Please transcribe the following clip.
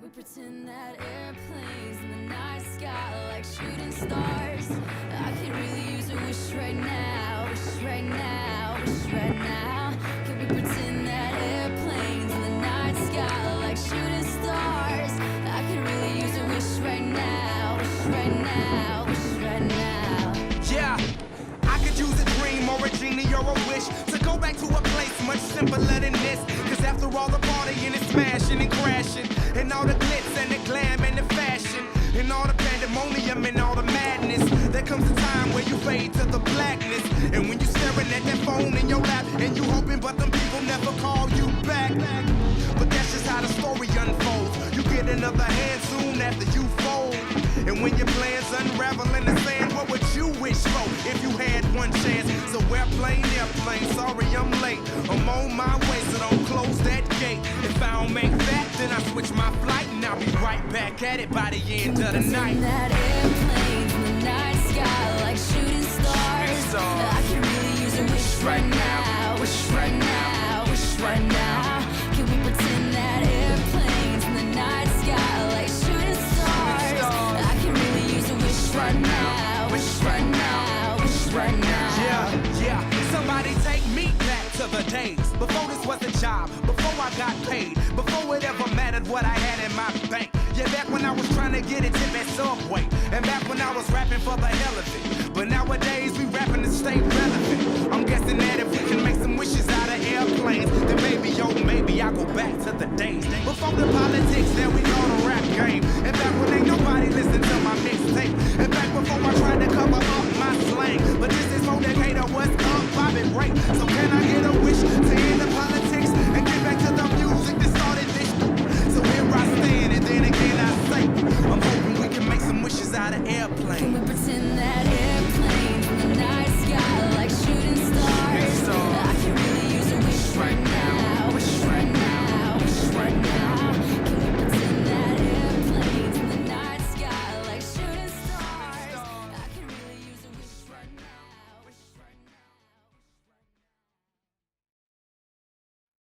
we pretend that airplanes in the night sky like shooting stars? I could really use a wish right now, wish right now, wish right now. Could we pretend that airplanes in the night sky like shooting stars? I could really use a wish right now, wish right now, wish right now. Yeah, I could use a dream or a genie or a wish to go back to a place much simpler than this. Cause after all the partying and smashing and crashing, and all the glitz and the glam and the fashion, and all the pandemonium and all the madness, there comes a time where you fade to the blackness. And when you staring at that phone in your lap, and you hoping but them people never call you back. But that's just how the story unfolds. You get another hand soon after you fold. And when your plans unravel in the sand, what would you wish for if you had one chance? So airplane, sorry I'm late. I'm on my way, so don't close that gate. If I don't make that, then I switch my flight, and I'll be right back at it by the end of the night. That airplanes in the night sky like shooting stars. I could really use a wish right now, wish right now, wish right now. Can we pretend that airplanes in the night sky like shooting stars? I could really use a wish right now, wish right now, wish right now. Yeah, somebody take me back to the days before this was a job, before I got paid, before it ever mattered what I had in my bank. Yeah, back when I was trying to get a tip at Subway, and back when I was rapping for the hell of it. But nowadays we rapping to stay relevant. I'm guessing that if we can make some wishes out of airplanes, then maybe, oh maybe I'll go back to the days before the politics that we